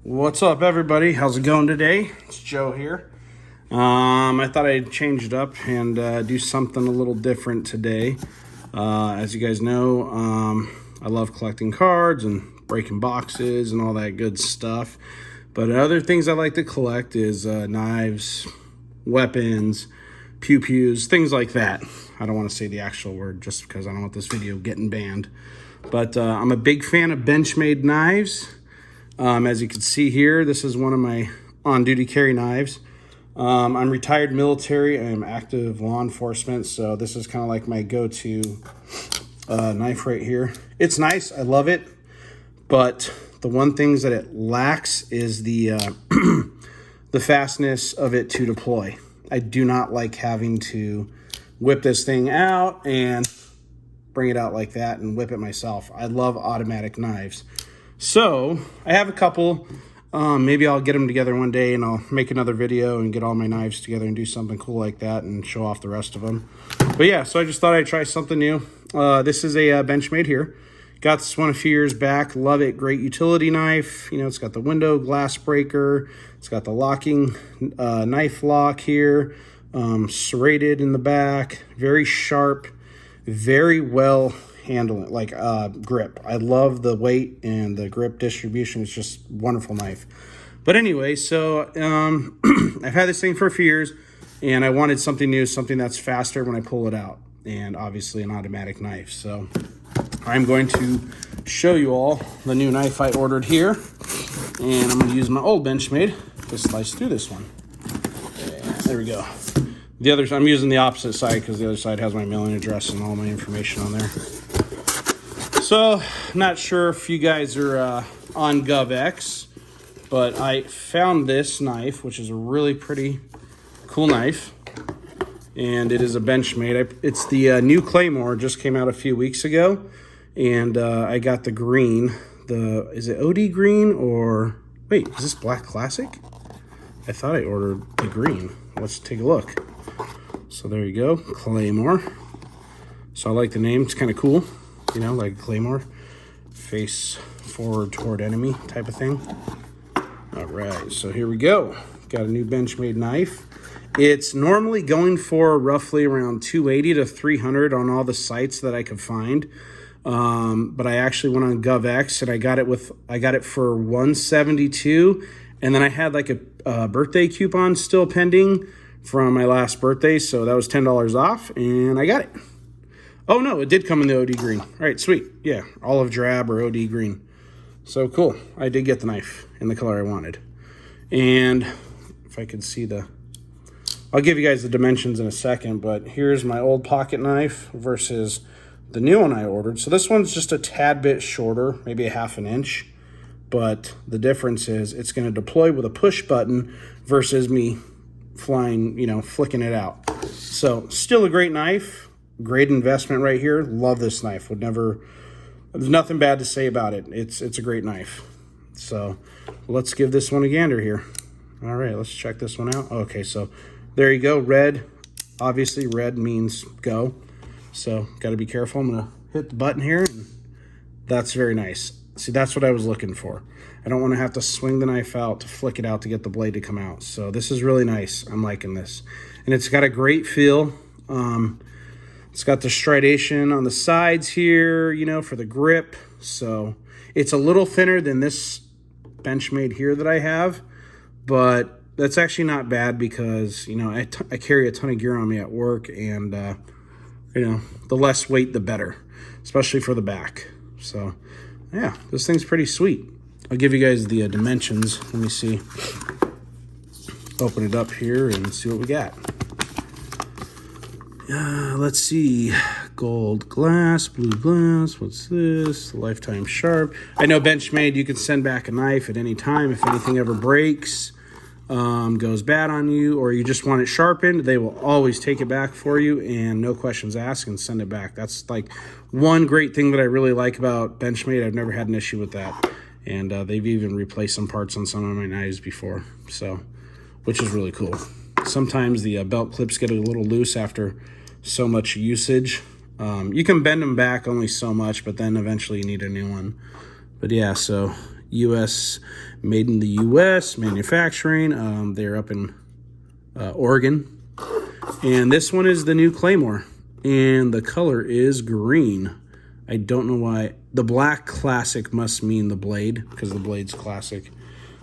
What's up, everybody? How's it going today? It's Joe here. I thought I'd change it up and do something a little different today. As you guys know, I love collecting cards and breaking boxes and all that good stuff. But other things I like to collect is knives, weapons, pew-pews, things like that. I don't want to say the actual word just because I don't want this video getting banned. But I'm a big fan of Benchmade knives. As you can see here, this is one of my on-duty carry knives. I'm retired military. I'm active law enforcement, so this is kind of like my go-to knife right here. It's nice. I love it. But the one thing that it lacks is the the fastness of it to deploy. I do not like having to whip this thing out and bring it out like that and whip it myself. I love automatic knives. So I have a couple. Maybe I'll get them together one day and I'll make another video and get all my knives together and do something cool like that and show off the rest of them. But yeah, so I just thought I'd try something new. This is a Benchmade here. Got this one a few years back. Love it. Great utility knife. You know, it's got the window glass breaker. It's got the locking knife lock here. Serrated in the back. Very sharp. Very well handling, like grip. I love the weight and the grip distribution. It's just a wonderful knife. But anyway, so I've had this thing for a few years and I wanted something new, something that's faster when I pull it out, and obviously an automatic knife. So I'm going to show you all the new knife I ordered here, and I'm going to use my old Benchmade to slice through this one. Yeah, there we go. The other, I'm using the opposite side because the other side has my mailing address and all my information on there. So, not sure if you guys are on GovX, but I found this knife, which is a really pretty cool knife, and it is a Benchmade. It's the new Claymore, just came out a few weeks ago, and I got the green. Is it OD green or, wait, is this Black Classic? I thought I ordered the green. Let's take a look. So there you go, Claymore. So I like the name, it's kind of cool. You know, like Claymore, face forward toward enemy type of thing. All right, so here we go. Got a new Benchmade knife. It's normally going for roughly around 280 to 300 on all the sites that I could find. But I actually went on GovX and I got it for 172, and then I had like a birthday coupon still pending from my last birthday, so that was $10 off, and I got it. Oh, no, it did come in the OD green. All right, sweet. Yeah, olive drab or OD green. So cool. I did get the knife in the color I wanted. And if I could see I'll give you guys the dimensions in a second, but here's my old pocket knife versus the new one I ordered. So this one's just a tad bit shorter, maybe a ½ inch. But the difference is it's going to deploy with a push button versus me flying, you know, flicking it out. So still a great knife. Great investment right here. Love this knife. There's nothing bad to say about it. It's a great knife. So let's give this one a gander here. All right, let's check this one out. Okay, so there you go. Red. Obviously, red means go. So got to be careful. I'm gonna hit the button here, and that's very nice. See, that's what I was looking for. I don't want to have to swing the knife out to flick it out to get the blade to come out. So this is really nice. I'm liking this, and it's got a great feel. It's got the stridation on the sides here, you know, for the grip. So it's a little thinner than this Benchmade here that I have, but that's actually not bad because, you know, I carry a ton of gear on me at work, and, you know, the less weight, the better, especially for the back. So, yeah, this thing's pretty sweet. I'll give you guys the dimensions. Let me see. Open it up here and see what we got. Let's see, gold glass, blue glass, what's this? Lifetime sharp. I know Benchmade, you can send back a knife at any time if anything ever breaks, goes bad on you, or you just want it sharpened. They will always take it back for you and no questions asked and send it back. That's like one great thing that I really like about Benchmade. I've never had an issue with that. And they've even replaced some parts on some of my knives before, so, which is really cool. Sometimes the belt clips get a little loose after so much usage. You can bend them back only so much, but then eventually you need a new one. But yeah, so U.S. made in the U.S. manufacturing. They're up in Oregon. And this one is the new Claymore. And the color is green. I don't know why. The black classic must mean the blade, because the blade's classic.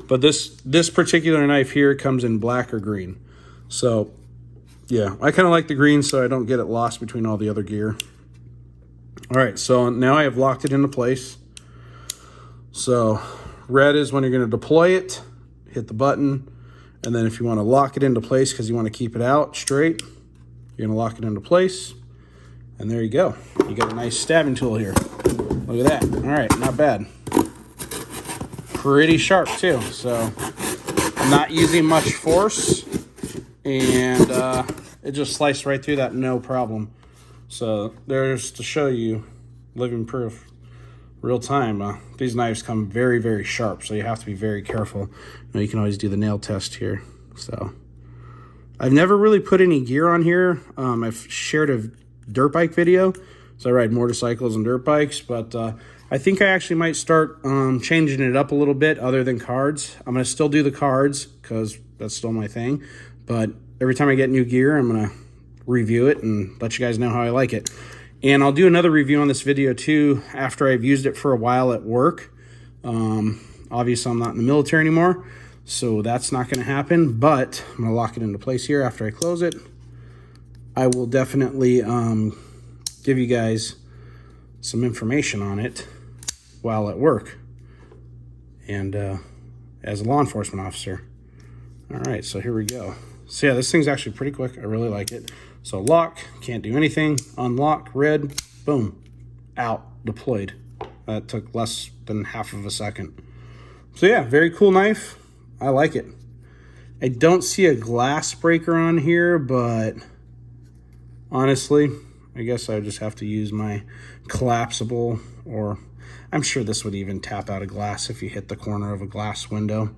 But this particular knife here comes in black or green. So, yeah, I kind of like the green so I don't get it lost between all the other gear. All right, so now I have locked it into place. So, red is when you're going to deploy it. Hit the button. And then if you want to lock it into place because you want to keep it out straight, you're going to lock it into place. And there you go. You got a nice stabbing tool here. Look at that. All right, not bad. Pretty sharp too. So I'm not using much force, and it just sliced right through that, no problem. So there's to show you living proof, real time. These knives come very, very sharp, so you have to be very careful. You can always do the nail test here. So I've never really put any gear on here. I've shared a dirt bike video, so I ride motorcycles and dirt bikes, but I think I actually might start changing it up a little bit other than cards. I'm going to still do the cards because that's still my thing, but every time I get new gear, I'm going to review it and let you guys know how I like it. And I'll do another review on this video too after I've used it for a while at work. Obviously I'm not in the military anymore, so that's not going to happen, but I'm going to lock it into place here after I close it. I will definitely give you guys some information on it while at work and as a law enforcement officer. All right, so here we go. So yeah, this thing's actually pretty quick. I really like it. So lock, can't do anything. Unlock, red, boom, out, deployed. That took less than half of a second. So yeah, very cool knife. I like it. I don't see a glass breaker on here, but honestly, I guess I just have to use my collapsible, or I'm sure this would even tap out a glass if you hit the corner of a glass window.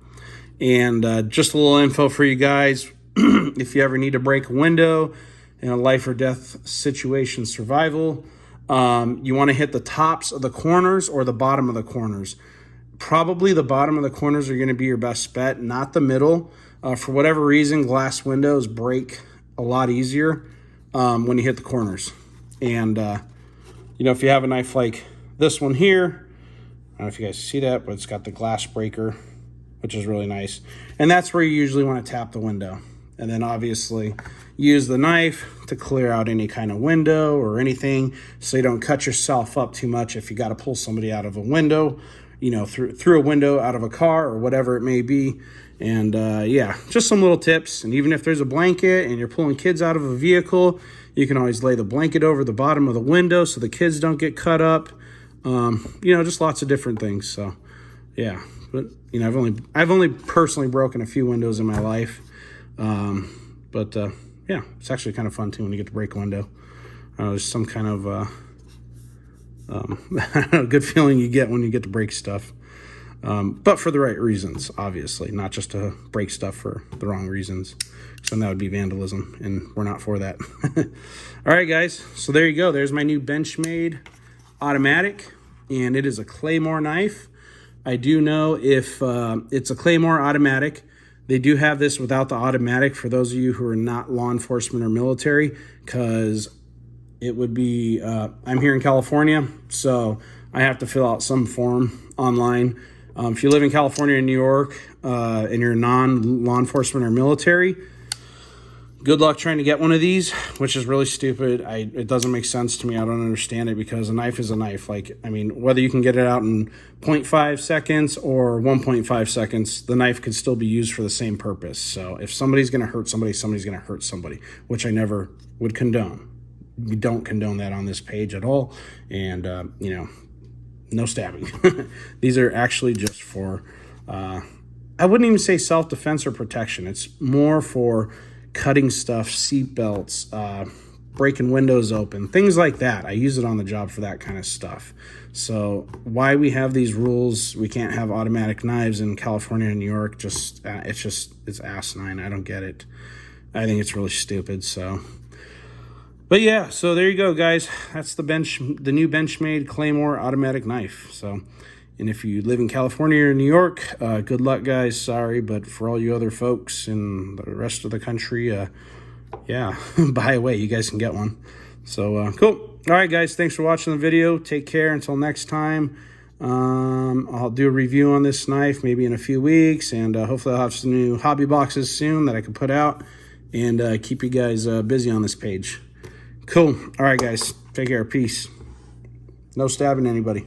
And just a little info for you guys. If you ever need to break a window in a life or death situation survival, you want to hit the tops of the corners or the bottom of the corners. Probably the bottom of the corners are going to be your best bet, not the middle. For whatever reason, glass windows break a lot easier when you hit the corners. And you know, if you have a knife like this one here, I don't know if you guys see that, but it's got the glass breaker, which is really nice. And that's where you usually want to tap the window. And then obviously use the knife to clear out any kind of window or anything, so you don't cut yourself up too much if you got to pull somebody out of a window, you know, through a window out of a car or whatever it may be. And yeah, just some little tips. And even if there's a blanket and you're pulling kids out of a vehicle, you can always lay the blanket over the bottom of the window so the kids don't get cut up. You know, just lots of different things. So yeah, but you know, I've only personally broken a few windows in my life. But yeah, it's actually kind of fun too when you get to break a window. There's some kind of good feeling you get when you get to break stuff. But for the right reasons, obviously, not just to break stuff for the wrong reasons. So that would be vandalism, and we're not for that. All right, guys. So there you go. There's my new Benchmade automatic, and it is a Claymore knife. I do know if it's a Claymore automatic, they do have this without the automatic for those of you who are not law enforcement or military, because it would be, I'm here in California, so I have to fill out some form online. If you live in California or New York and you're non-law enforcement or military, good luck trying to get one of these, which is really stupid. It doesn't make sense to me. I don't understand it, because a knife is a knife. Like, I mean, whether you can get it out in 0.5 seconds or 1.5 seconds, the knife could still be used for the same purpose. So if somebody's going to hurt somebody, somebody's going to hurt somebody, which I never would condone. We don't condone that on this page at all. And, you know, no stabbing. These are actually just for, I wouldn't even say self-defense or protection. It's more for cutting stuff, seat belts, breaking windows open, things like that. I use it on the job for that kind of stuff. So why we have these rules, we can't have automatic knives in California and New York, it's asinine. I don't get it. I think it's really stupid. So, but yeah, so there you go, guys. That's the new Benchmade Claymore automatic knife. So And if you live in California or New York, good luck, guys. Sorry, but for all you other folks in the rest of the country, yeah, buy away. You guys can get one. So, cool. All right, guys, thanks for watching the video. Take care until next time. I'll do a review on this knife maybe in a few weeks, and hopefully I'll have some new hobby boxes soon that I can put out and keep you guys busy on this page. Cool. All right, guys, take care. Peace. No stabbing anybody.